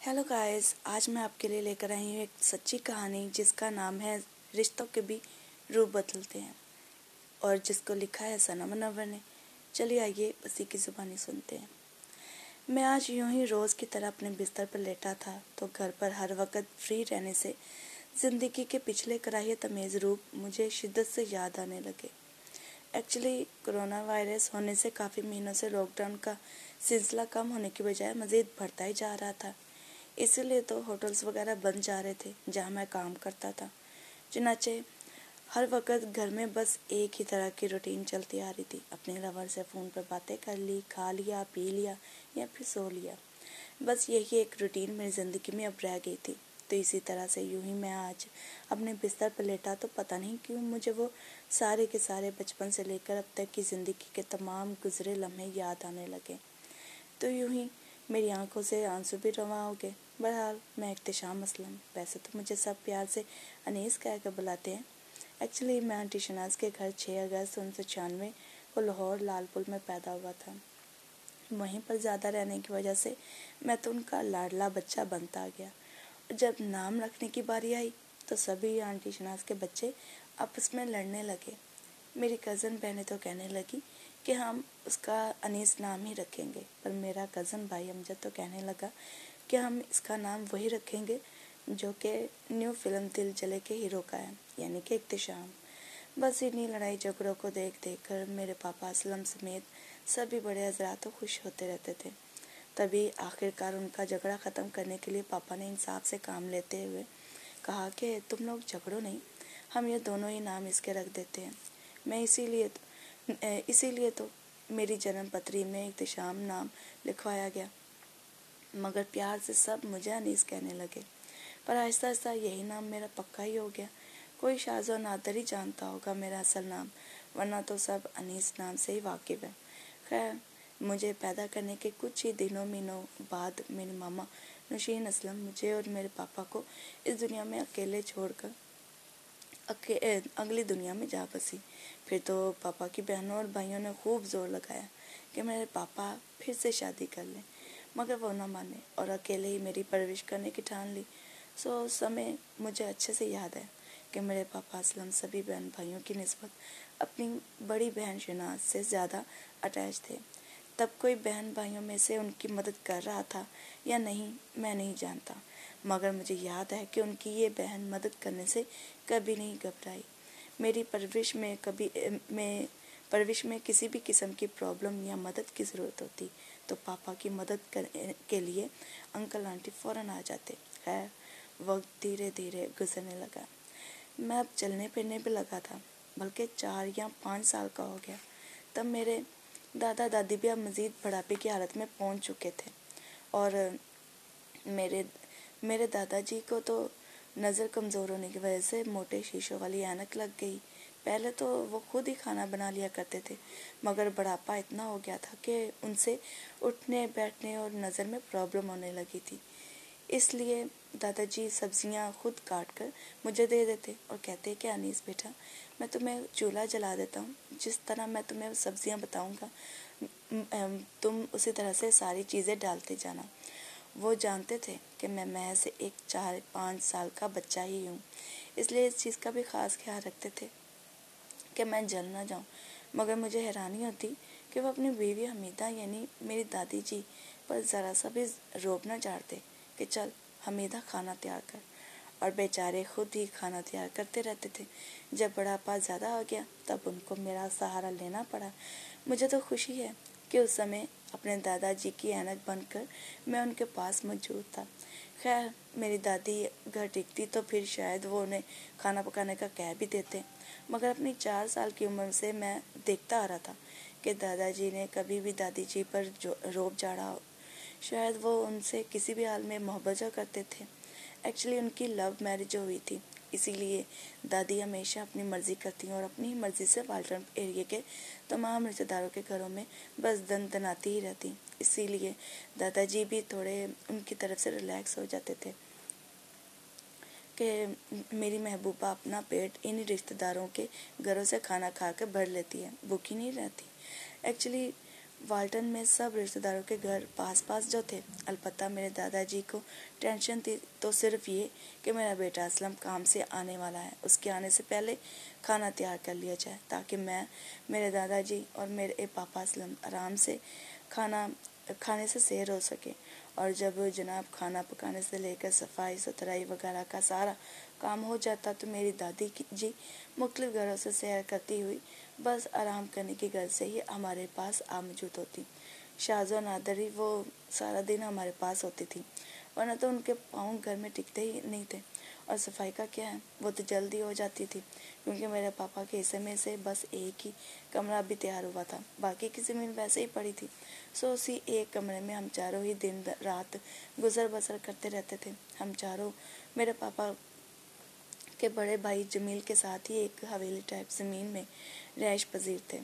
Hello guys, आज मैं आपके लिए लेकर आई हूँ एक सच्ची कहानी जिसका नाम है रिश्तों के भी रूप बदलते हैं और जिसको लिखा है सना मुनव्वर ने। चलिए आइए उसी की ज़ुबानी सुनते हैं। मैं आज यूं ही रोज़ की तरह अपने बिस्तर पर लेटा था तो घर पर हर वक्त फ्री रहने से ज़िंदगी के पिछले कराहिए तमीज़ रूप मुझे शिद्दत से याद आने लगे। एक्चुअली कोरोना वायरस होने से काफ़ी महीनों से लॉकडाउन का सिलसिला कम होने की बजाय मज़ीद बढ़ता ही जा रहा था। इसीलिए तो होटल्स वगैरह बंद जा रहे थे जहाँ मैं काम करता था। चुनाचे हर वक्त घर में बस एक ही तरह की रूटीन चलती आ रही थी। अपने लवर से फ़ोन पर बातें कर ली, खा लिया, पी लिया या फिर सो लिया। बस यही एक रूटीन मेरी ज़िंदगी में अब रह गई थी। तो इसी तरह से यूं ही मैं आज अपने बिस्तर पर लेटा तो पता नहीं क्यों मुझे वो सारे के सारे बचपन से लेकर अब तक की ज़िंदगी के तमाम गुजरे लम्हे याद आने लगे। तो यूं ही मेरी आंखों से आंसू भी रवां हो गए। बहरहाल मैं इख्तिशाम असलम, वैसे तो मुझे सब प्यार से अनीस कह कर बुलाते हैं। एक्चुअली मैं आंटी शनाज के घर 6 अगस्त 1996 को लाहौर लालपुर में पैदा हुआ था। वहीं पर ज़्यादा रहने की वजह से मैं तो उनका लाडला बच्चा बनता गया। और जब नाम रखने की बारी आई तो सभी आंटी शनाज के बच्चे आपस में लड़ने लगे। मेरी कज़न बहनें तो कहने लगी कि हम उसका अनीस नाम ही रखेंगे, पर मेरा कज़न भाई अमजद तो कहने लगा कि हम इसका नाम वही रखेंगे जो कि न्यू फिल्म दिल जले के हीरो का है, यानी कि इख्तिशाम। बस इन्हीं लड़ाई झगड़ों को देख देख कर मेरे पापा असलम समेत सभी बड़े हजरात तो खुश होते रहते थे। तभी आखिरकार उनका झगड़ा ख़त्म करने के लिए पापा ने इंसाफ से काम लेते हुए कहा कि तुम लोग झगड़ो नहीं, हम ये दोनों ही नाम इसके रख देते हैं। मैं इसीलिए तो मेरी जन्म पत्री में इख्तिशाम नाम लिखवाया गया, मगर प्यार से सब मुझे अनीस कहने लगे। पर आहिस्ता आहिस्ता यही नाम मेरा पक्का ही हो गया। कोई शाज़ और नादर ही जानता होगा मेरा असल नाम, वरना तो सब अनीस नाम से ही वाकिफ़ है। खैर, मुझे पैदा करने के कुछ ही महीनों बाद मेरी मामा नौशीन असलम मुझे और मेरे पापा को इस दुनिया में अकेले छोड़कर अगली दुनिया में जा बसी। फिर तो पापा की बहनों और भाइयों ने खूब जोर लगाया कि मेरे पापा फिर से शादी कर लें, मगर वो न माने और अकेले ही मेरी परवरिश करने की ठान ली। सो उस समय मुझे अच्छे से याद है कि मेरे पापा असलम सभी बहन भाइयों की निस्बत अपनी बड़ी बहन शनाज से ज़्यादा अटैच थे। तब कोई बहन भाइयों में से उनकी मदद कर रहा था या नहीं मैं नहीं जानता, मगर मुझे याद है कि उनकी ये बहन मदद करने से कभी नहीं घबराई। मेरी परवरिश में किसी भी किस्म की प्रॉब्लम या मदद की ज़रूरत होती तो पापा की मदद के लिए अंकल आंटी फ़ौरन आ जाते। खैर, वक्त धीरे धीरे गुजरने लगा। मैं अब चलने फिरने पे लगा था, बल्कि 4 या 5 साल का हो गया। तब मेरे दादा दादी भी अब मज़ीद बुढ़ापे की हालत में पहुंच चुके थे और मेरे दादाजी को तो नज़र कमज़ोर होने की वजह से मोटे शीशों वाली ऐनक लग गई। पहले तो वो खुद ही खाना बना लिया करते थे, मगर बुढ़ापा इतना हो गया था कि उनसे उठने बैठने और नज़र में प्रॉब्लम होने लगी थी। इसलिए दादाजी सब्जियां खुद काट कर मुझे दे देते और कहते कि अनीस बेटा, मैं तुम्हें चूल्हा जला देता हूँ, जिस तरह मैं तुम्हें सब्जियां बताऊँगा तुम उसी तरह से सारी चीज़ें डालते जाना। वो जानते थे कि मैं महज एक 4-5 साल का बच्चा ही हूँ, इसलिए इस चीज़ का भी ख़ास ख्याल रखते थे कि मैं जल ना जाऊँ। मगर मुझे हैरानी होती कि वो अपनी बीवी हमीदा यानी मेरी दादी जी पर ज़रा सा भी रोब न झाड़ते कि चल हमीदा खाना तैयार कर, और बेचारे खुद ही खाना तैयार करते रहते थे। जब बुढ़ापा ज़्यादा आ गया तब उनको मेरा सहारा लेना पड़ा। मुझे तो खुशी है कि उस समय अपने दादाजी की ऐनक बनकर मैं उनके पास मौजूद था। खैर, मेरी दादी घर टिकती तो फिर शायद वो उन्हें खाना पकाने का कह भी देते, मगर अपनी 4 साल की उम्र से मैं देखता आ रहा था कि दादाजी ने कभी भी दादी जी पर रोब झाड़ा हो। शायद वो उनसे किसी भी हाल में मोहब्बत करते थे। एक्चुअली उनकी लव मैरिज हुई थी, इसीलिए दादी हमेशा अपनी मर्ज़ी करती और अपनी मर्ज़ी से वाल्टन एरिया के तमाम रिश्तेदारों के घरों में बस दनाती ही रहती। इसीलिए दादाजी भी थोड़े उनकी तरफ से रिलैक्स हो जाते थे कि मेरी महबूबा अपना पेट इन रिश्तेदारों के घरों से खाना खा कर भर लेती है, भूखी नहीं रहती। एक्चुअली वाल्टन में सब रिश्तेदारों के घर पास पास जो थे। अलबत्ता मेरे दादाजी को टेंशन थी तो सिर्फ ये कि मेरा बेटा असलम काम से आने वाला है, उसके आने से पहले खाना तैयार कर लिया जाए ताकि मैं, मेरे दादाजी और मेरे पापा असलम आराम से खाने से सैर हो सके। और जब जनाब खाना पकाने से लेकर सफाई सुथराई वगैरह का सारा काम हो जाता तो मेरी दादी जी मुख्तलिफ घरों से सैर करती हुई बस आराम करने की गर्ज से ही हमारे पास आ मौजूद होती। शाज़ो नादरी वो सारा दिन हमारे पास होती थी, वरना तो उनके पाँव घर में टिकते ही नहीं थे। और सफाई का क्या है, वो तो जल्दी हो जाती थी क्योंकि मेरे पापा के हिस्से में से बस एक ही कमरा भी तैयार हुआ था, बाकी की ज़मीन वैसे ही पड़ी थी। सो उसी एक कमरे में हम चारों ही दिन रात गुजर बसर करते रहते थे। हम चारों मेरे पापा के बड़े भाई जमील के साथ ही एक हवेली टाइप ज़मीन में रिहाइश पजीर थे।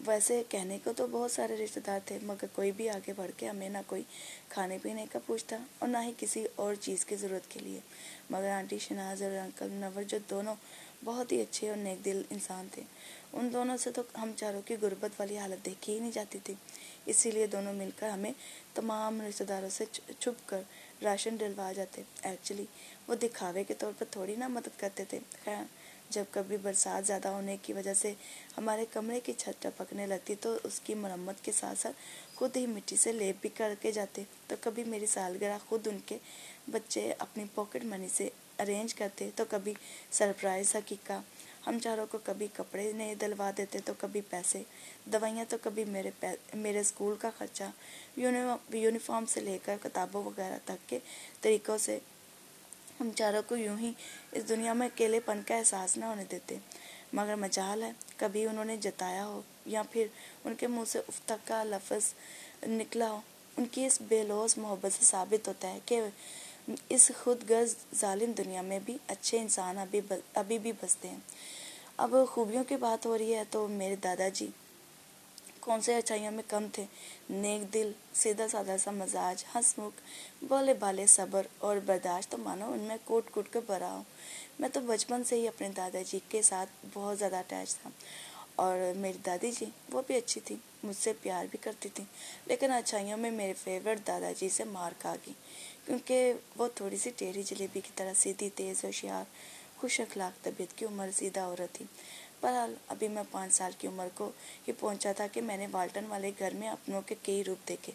वैसे कहने को तो बहुत सारे रिश्तेदार थे, मगर कोई भी आगे बढ़ के हमें ना कोई खाने पीने का पूछता और ना ही किसी और चीज़ की ज़रूरत के लिए। मगर आंटी शनाज और अंकल मुनव्वर जो दोनों बहुत ही अच्छे और नेक दिल इंसान थे, उन दोनों से तो हम चारों की गुर्बत वाली हालत देखी ही नहीं जाती थी। इसीलिए दोनों मिलकर हमें तमाम रिश्तेदारों से छुप कर राशन डलवा जाते। एक्चुअली वो दिखावे के तौर पर थोड़ी ना मदद करते थे। खैर, जब कभी बरसात ज़्यादा होने की वजह से हमारे कमरे की छत टपकने लगती तो उसकी मरम्मत के साथ साथ खुद ही मिट्टी से लेप भी करके जाते। तो कभी मेरी सालगिरह खुद उनके बच्चे अपनी पॉकेट मनी से अरेंज करते, तो कभी सरप्राइज हकीका हम चारों को कभी कपड़े नए दिलवा देते, तो कभी पैसे, दवाइयाँ, तो कभी मेरे स्कूल का खर्चा, यूनिफॉर्म से लेकर किताबों वगैरह तक के तरीक़ों से हम चारों को यूं ही इस दुनिया में अकेलेपन का एहसास न होने देते। मगर मजाल है, कभी उन्होंने जताया हो या फिर उनके मुंह से उफ तक का लफ्ज़ निकला हो, उनकी इस बेलौस मोहब्बत से साबित होता है कि इस खुदगर्ज जालिम दुनिया में भी अच्छे इंसान अभी भी बसते हैं। अब खूबियों की बात हो रही है तो मेरे दादाजी कौन से अच्छाइयों में कम थे। नेक दिल, सीधा साधा सा मजाज, हंसमुख, बोले बाले, सब्र और बर्दाश्त तो मानो उनमें कूट कूट कर भरा हो। मैं तो बचपन से ही अपने दादाजी के साथ बहुत ज़्यादा अटैच था। और मेरी दादी जी वो भी अच्छी थी, मुझसे प्यार भी करती थी, लेकिन अच्छाइयों में मेरे फेवरेट दादाजी से मार खा गई क्योंकि वो थोड़ी सी टेढ़ी जलेबी की तरह सीधी, तेज़, होशियार, खुश अखलाक तबीयत की उम्र सीधा औरत थी। बहरहाल अभी मैं 5 साल की उम्र को ही पहुंचा था कि मैंने वाल्टन वाले घर में अपनों के कई रूप देखे।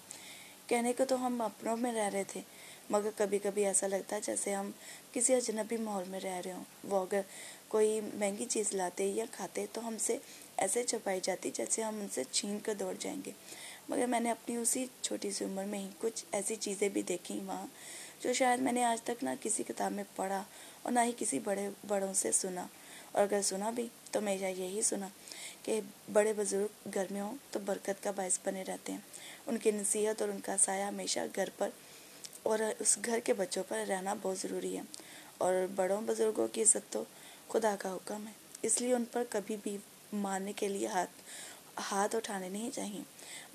कहने को तो हम अपनों में रह रहे थे, मगर कभी कभी ऐसा लगता जैसे हम किसी अजनबी माहौल में रह रहे हों। वो अगर कोई महंगी चीज़ लाते या खाते तो हमसे ऐसे छुपाई जाती जैसे हम उनसे छीन कर दौड़ जाएंगे। मगर मैंने अपनी उसी छोटी सी उम्र में ही कुछ ऐसी चीज़ें भी देखी वहाँ, जो शायद मैंने आज तक ना किसी किताब में पढ़ा और ना ही किसी बड़ों से सुना। और अगर सुना भी तो मैं यही सुना कि बड़े बुजुर्ग घर में हों तो बरकत का बायस बने रहते हैं। उनकी नसीहत और उनका साया हमेशा घर पर और उस घर के बच्चों पर रहना बहुत ज़रूरी है। और बड़ों बुजुर्गों की इज्जत तो खुदा का हुक्म है, इसलिए उन पर कभी भी मारने के लिए हाथ उठाने नहीं चाहिए।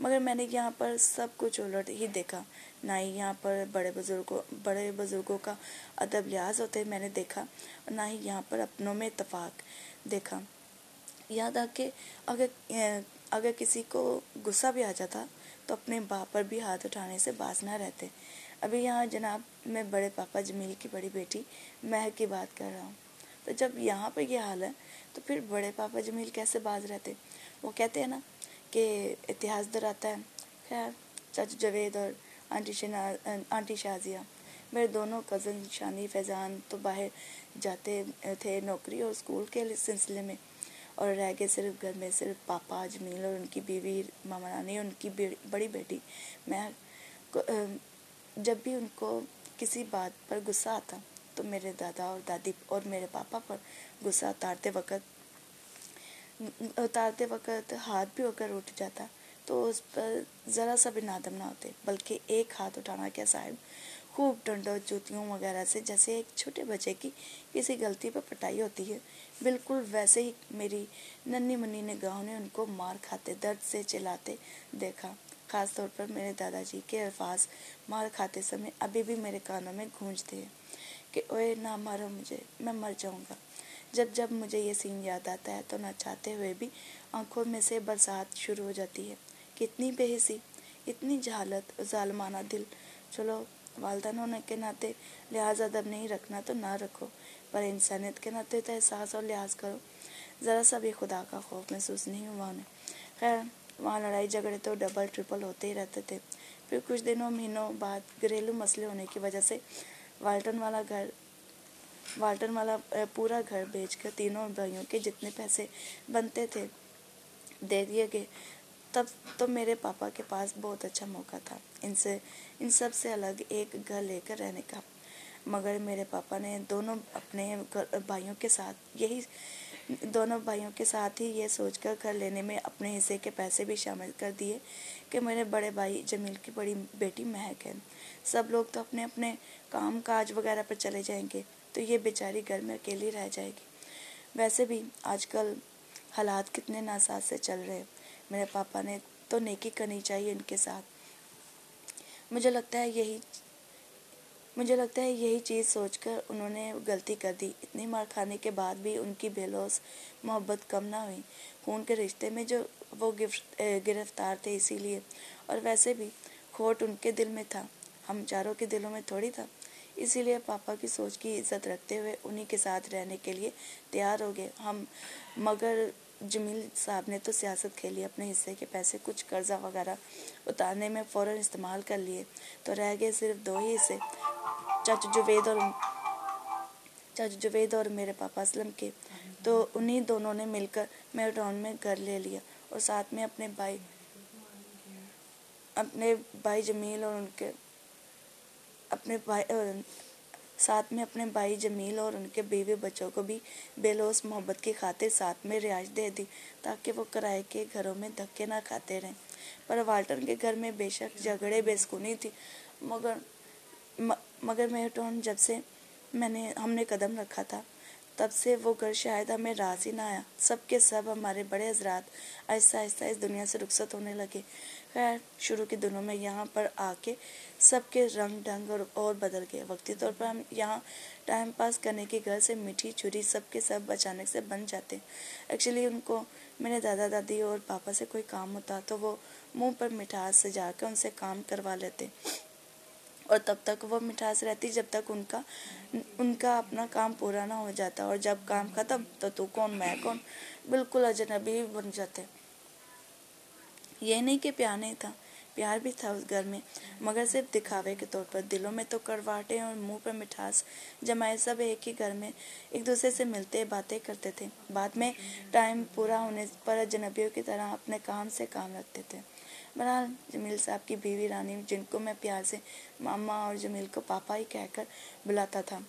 मगर मैंने यहाँ पर सब कुछ उलट ही देखा। ना ही यहाँ पर बड़े बुजुर्गों का अदब लिहाज होते मैंने देखा, और ना ही यहाँ पर अपनों में इत्तेफाक देखा। याद आ कि अगर किसी को गुस्सा भी आ जाता तो अपने बाप पर भी हाथ उठाने से बाज ना रहते। अभी यहाँ जनाब मैं बड़े पापा जमील की बड़ी बेटी महक की बात कर रहा हूँ। तो जब यहाँ पर यह हाल है तो फिर बड़े पापा जमील कैसे बाज रहते। वो कहते हैं ना कि इतिहास दोहराता है। खैर, चाचा जावेद और आंटी शाजिया, मेरे दोनों कज़न शानी फैज़ान तो बाहर जाते थे नौकरी और स्कूल के सिलसिले में, और रह गए सिर्फ घर में सिर्फ पापा जमील और उनकी बीवी मामा रानी, उनकी बड़ी बेटी मैं। जब भी उनको किसी बात पर गुस्सा आता तो मेरे दादा और दादी और मेरे पापा पर गुस्सा उतारते वक़्त हाथ भी होकर उठ जाता तो उस पर ज़रा सा भी नादम ना होते, बल्कि एक हाथ उठाना क्या साहब, खूब डंडों जूतियों वगैरह से, जैसे एक छोटे बच्चे की किसी गलती पर पिटाई होती है, बिल्कुल वैसे ही मेरी नन्ही मुन्नी निगाहों ने उनको मार खाते दर्द से चिल्लाते देखा। ख़ास तौर पर मेरे दादाजी के अल्फाज मार खाते समय अभी भी मेरे कानों में गूंजते हैं कि ओए ना मारो मुझे, मैं मर जाऊंगा। जब जब मुझे ये सीन याद आता है तो न चाहते हुए भी आंखों में से बरसात शुरू हो जाती है। कितनी बेहिसी, इतनी जहालत, ज़ालिमाना दिल। चलो वालिदैन होने के नाते लिहाज अदब नहीं रखना तो ना रखो, पर इंसानियत के नाते तो एहसास और लिहाज करो। ज़रा सा भी खुदा का खौफ महसूस नहीं हुआ उन्हें। खैर, वहाँ लड़ाई झगड़े तो डबल ट्रिपल होते ही रहते थे। फिर कुछ दिनों महीनों बाद घरेलू मसले होने की वजह से वाल्टन वाला पूरा घर बेचकर तीनों भाइयों के जितने पैसे बनते थे दे दिए गए। तब तो मेरे पापा के पास बहुत अच्छा मौका था इन सब से अलग एक घर लेकर रहने का। मगर मेरे पापा ने दोनों भाइयों के साथ ही ये सोचकर घर लेने में अपने हिस्से के पैसे भी शामिल कर दिए कि मेरे बड़े भाई जमील की बड़ी बेटी महक है, सब लोग तो अपने अपने काम काज वगैरह पर चले जाएंगे, तो ये बेचारी घर में अकेली रह जाएगी। वैसे भी आजकल हालात कितने नासाज से चल रहे। मेरे पापा ने तो नेकी करनी चाहिए इनके साथ। मुझे लगता है यही चीज़ सोचकर उन्होंने गलती कर दी। इतनी मार खाने के बाद भी उनकी बेलौस मोहब्बत कम ना हुई। खून के रिश्ते में जो वो गिरफ्तार थे इसीलिए, और वैसे भी खोट उनके दिल में था, हम चारों के दिलों में थोड़ी था। इसीलिए पापा की सोच की इज्जत रखते हुए उन्हीं के साथ रहने के लिए तैयार हो गए हम। मगर जमील साहब ने तो सियासत खेली, अपने हिस्से के पैसे कुछ कर्जा वगैरह उतारने में फ़ौरन इस्तेमाल कर लिए, तो रह गए सिर्फ दो ही हिस्से, चाचा जुवेद और मेरे पापा असलम के। तो उन्हीं दोनों ने मिलकर मेलटाउन में घर ले लिया और साथ में अपने भाई जमील और उनके बीवी बच्चों को भी बेलौस मोहब्बत की खातिर साथ में रिहाइश दे दी, ताकि वो किराए के घरों में धक्के ना खाते रहें। पर वाल्टन के घर में बेशक झगड़े बेसुकूनी थी, मगर मेलटाउन जब से हमने कदम रखा था, तब से वो घर शायद हमें रास ही ना आया। सब के सब हमारे बड़े हजरात आहिस्ता आहिस्ता इस दुनिया से रुखसत होने लगे। खैर, शुरू के दिनों में यहाँ पर आके सबके रंग ढंग और बदल गए। वक्ती तौर पर हम यहाँ टाइम पास करने के घर से मीठी छुरी सब के सब अचानक से बन जाते। एक्चुअली उनको मेरे दादा दादी और पापा से कोई काम होता तो वो मुंह पर मिठास सजा कर उनसे काम करवा लेते, और तब तक वो मिठास रहती जब तक उनका अपना काम पूरा ना हो जाता, और जब काम खत्म तो तू कौन मैं कौन, बिल्कुल अजनबी बन जाते। ये नहीं कि प्यार नहीं था, प्यार भी था उस घर में, मगर सिर्फ दिखावे के तौर पर। दिलों में तो कड़वाहटें और मुंह पर मिठास जमाए सब एक ही घर में एक दूसरे से मिलते बातें करते थे। बाद में टाइम पूरा होने पर अजनबियों की तरह अपने काम से काम रखते थे। बहरहाल जमील साहब की बीवी रानी, जिनको मैं प्यार से मामा और जमील को पापा ही कहकर बुलाता था,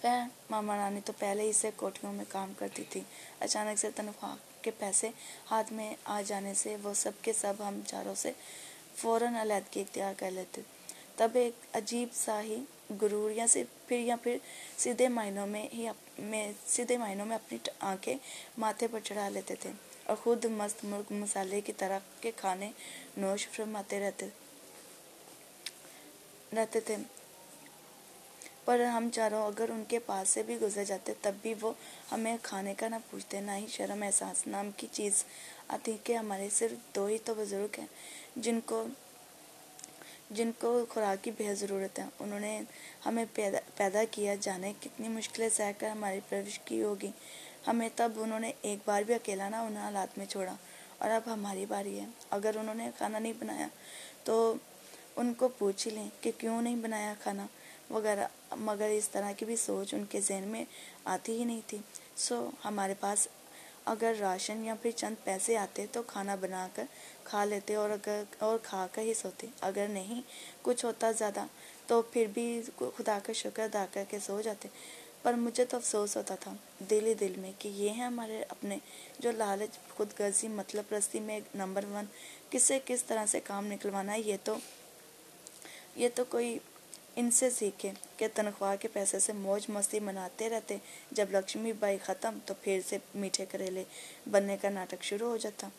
खैर मामा रानी तो पहले ही से कोठियों में काम करती थी। अचानक से तनख्वाह के पैसे हाथ में आ जाने से वो सब के सब हम चारों से फ़ौरन अलहदगी इख्तियार कर लेते। तब एक अजीब सा ही गुरूर या फिर सीधे मायनों में अपनी आंखें माथे पर चढ़ा लेते थे और खुद मस्त मुर्ग मसाले की तरह के खाने नोश फरमाते रहते थे। पर हम चारों अगर उनके पास से भी गुजर जाते, तब भी वो हमें खाने का ना पूछते, ना ही शर्म एहसास नाम की चीज़ आती कि हमारे सिर्फ दो ही तो बुजुर्ग हैं जिनको खुराक की बेहद ज़रूरत है। उन्होंने हमें पैदा किया, जाने कितनी मुश्किलें सहकर हमारी परवरिश की होगी। हमें तब उन्होंने एक बार भी अकेला ना उन हालात में छोड़ा, और अब हमारी बारी है। अगर उन्होंने खाना नहीं बनाया तो उनको पूछ ही लें कि क्यों नहीं बनाया खाना वगैरह, मगर इस तरह की भी सोच उनके ज़हन में आती ही नहीं थी। हमारे पास अगर राशन या फिर चंद पैसे आते तो खाना बनाकर खा लेते और खा कर ही सोते। अगर नहीं कुछ होता ज़्यादा तो फिर भी खुदा का शुक्र अदा करके सो जाते। पर मुझे तो अफसोस होता था दिल ही दिल में कि ये हैं हमारे अपने, जो लालच, खुदगर्जी, मतलब परस्ती में नंबर 1, किससे किस तरह से काम निकलवाना है ये तो कोई इनसे सीखे कि तनख्वाह के पैसे से मौज मस्ती मनाते रहते। जब लक्ष्मी बाई ख़त्म तो फिर से मीठे करेले बनने का नाटक शुरू हो जाता।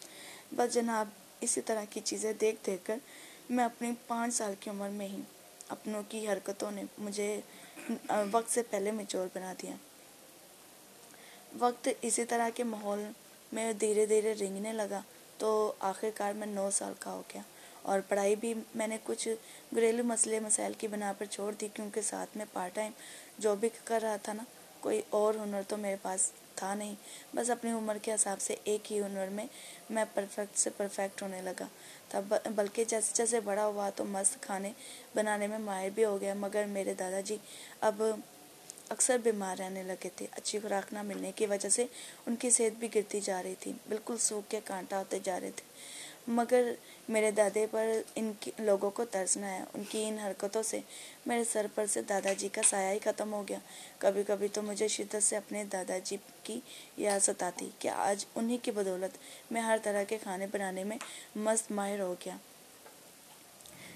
बस जनाब, इसी तरह की चीज़ें देख कर मैं अपनी 5 साल की उम्र में ही अपनों की हरकतों ने मुझे वक्त से पहले मैच्योर बना दिया। वक्त इसी तरह के माहौल में धीरे धीरे रेंगने लगा تو آخر کار میں 9 سال کا ہو گیا، اور پڑھائی بھی میں نے کچھ گھریلو مسائل کی بنا پر چھوڑ دی، کیونکہ ساتھ میں پارٹ ٹائم جاب بھی کر رہا تھا نا، کوئی اور ہنر تو میرے پاس تھا نہیں، بس اپنی عمر کے حساب سے ایک ہی ہنر میں پرفیکٹ سے پرفیکٹ ہونے لگا تھا، بلکہ جیسے جیسے بڑا ہوا تو مست کھانے بنانے میں ماہر بھی ہو گیا۔ مگر میرے دادا جی اب اکثر بیمار رہنے لگے تھے، اچھی خوراک نہ ملنے کی وجہ سے ان کی صحت بھی گرتی جا رہی تھی، بالکل سوکھ کے کانٹا ہوتے جا رہے تھے۔ مگر میرے دادے پر ان لوگوں کو ترس نہ آیا، ان کی ان حرکتوں سے میرے سر پر سے دادا جی کا سایہ ہی ختم ہو گیا۔ کبھی کبھی تو مجھے شدت سے اپنے دادا جی کی یاد ستاتی کہ آج انہی کی بدولت میں ہر طرح کے کھانے بنانے میں مست ماہر ہو گیا،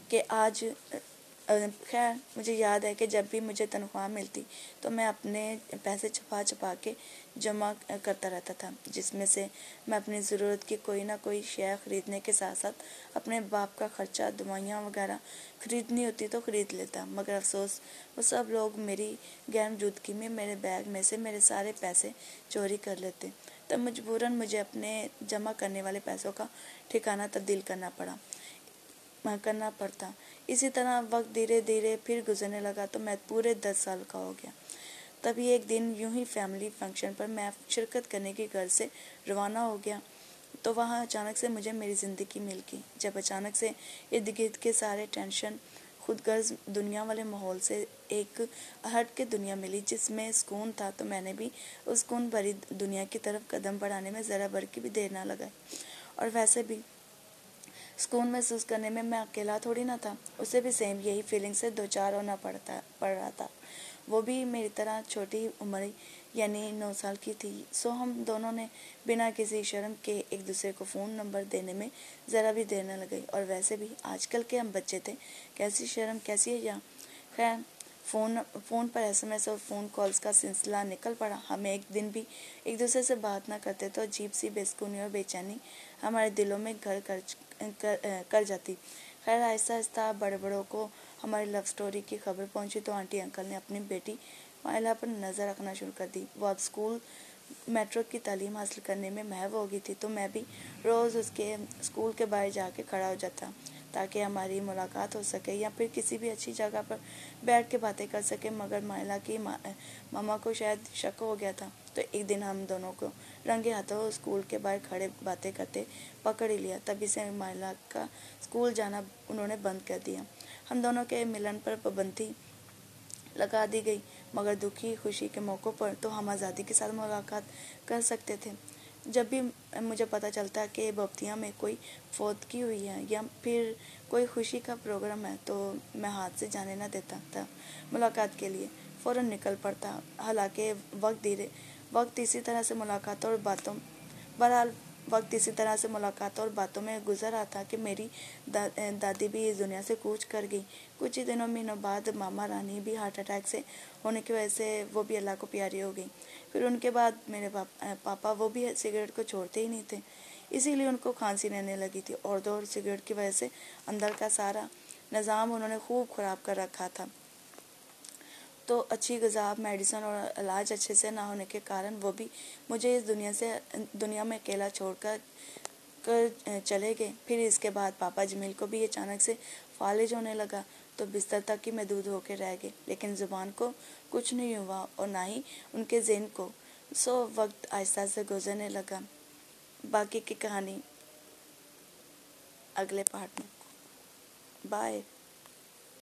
کہ آج خیر مجھے یاد ہے کہ جب بھی مجھے تنخواہ ملتی تو میں اپنے پیسے چھپا کے جمع کرتا رہتا تھا، جس میں سے میں اپنی ضرورت کی کوئی نہ کوئی شے خریدنے کے ساتھ ساتھ اپنے باپ کا خرچہ، دوائیاں وغیرہ خریدنی ہوتی تو خرید لیتا۔ مگر افسوس وہ سب لوگ میری غیر موجودگی میں میرے بیگ میں سے میرے سارے پیسے چوری کر لیتے، تب مجبوراً مجھے اپنے جمع کرنے والے پیسوں کا ٹھکانہ تبدیل کرنا پڑتا۔ اسی طرح وقت دھیرے دھیرے پھر گزرنے لگا تو میں پورے 10 سال کا ہو گیا۔ تبھی ایک دن یوں ہی فیملی فنکشن پر میں شرکت کرنے کی گھر سے روانہ ہو گیا تو وہاں اچانک سے مجھے میری زندگی مل گئی، جب اچانک سے ارد گرد کے سارے ٹینشن، خود غرض دنیا والے ماحول سے ایک ہٹ کے دنیا ملی جس میں سکون تھا، تو میں نے بھی اس سکون بھری دنیا کی طرف قدم بڑھانے میں ذرا بھر کی بھی دیر نہ لگائی۔ اور ویسے بھی سکون محسوس کرنے میں اکیلا تھوڑی نہ تھا، اسے بھی سیم یہی فیلنگ سے دوچار ہونا پڑ رہا تھا، وہ بھی میری طرح چھوٹی عمر یعنی 9 سال کی تھی۔ سو ہم دونوں نے بنا کسی شرم کے ایک دوسرے کو فون نمبر دینے میں ذرا بھی دیر نہ لگائی، اور ویسے بھی آج کل کے ہم بچے تھے، کیسی شرم کیسی حیا۔ خیر فون پر SMS اور فون کالز کا سلسلہ نکل پڑا، ہم ایک دن بھی ایک دوسرے سے بات نہ کرتے تو عجیب سی بے سکونی اور بے چینی ہمارے دلوں میں گھر کر جاتی۔ خیر آہستہ آہستہ بڑے بڑوں کو ہماری لو سٹوری کی خبر پہنچی تو آنٹی انکل نے اپنی بیٹی مائلہ پر نظر رکھنا شروع کر دی۔ وہ اب میٹرو کی تعلیم حاصل کرنے میں محو ہو گئی تھی، تو میں بھی روز اس کے اسکول کے باہر جا کے کھڑا ہو جاتا تاکہ ہماری ملاقات ہو سکے یا پھر کسی بھی اچھی جگہ پر بیٹھ کے باتیں کر سکے۔ مگر مائلہ کی ماما کو شاید شک ہو گیا تھا، تو ایک دن ہم دونوں کو رنگے ہاتھوں اسکول کے باہر کھڑے باتیں کرتے پکڑ ہی لیا۔ تبھی سے مائلہ کا اسکول جانا انہوں نے بند کر دیا۔ ہم دونوں کے ملن پر پابندی لگا دی گئی، مگر دکھی خوشی کے موقعوں پر تو ہم آزادی کے ساتھ ملاقات کر سکتے تھے۔ جب بھی مجھے پتہ چلتا کہ بھوتیا میں کوئی فوتگی ہوئی ہے یا پھر کوئی خوشی کا پروگرام ہے تو میں ہاتھ سے جانے نہ دیتا تھا ملاقات کے لیے، فوراً نکل پڑتا۔ حالانکہ وقت اسی طرح سے ملاقاتوں اور باتوں میں گزر رہا تھا کہ میری دادی بھی اس دنیا سے کوچ کر گئی۔ کچھ ہی مہینوں بعد ماما رانی بھی ہارٹ اٹیک سے ہونے کی وجہ سے وہ بھی اللہ کو پیاری ہو گئی۔ پھر ان کے بعد میرے پاپا وہ بھی سگریٹ کو چھوڑتے ہی نہیں تھے، اسی لیے ان کو کھانسی رہنے لگی تھی، اور دور سگریٹ کی وجہ سے اندر کا سارا نظام انہوں نے خوب خراب کر رکھا تھا۔ تو اچھی غذا، میڈیسن اور علاج اچھے سے نہ ہونے کے کارن وہ بھی مجھے اس دنیا میں اکیلا چھوڑ کر چلے گئے۔ پھر اس کے بعد پاپا جمیل کو بھی اچانک سے فالج ہونے لگا تو بستر تک ہی محدود ہو کے رہ گئے، لیکن زبان کو کچھ نہیں ہوا اور نہ ہی ان کے ذہن کو۔ سو وقت آہستہ سے گزرنے لگا۔ باقی کی کہانی اگلے پارٹ میں۔ بائے۔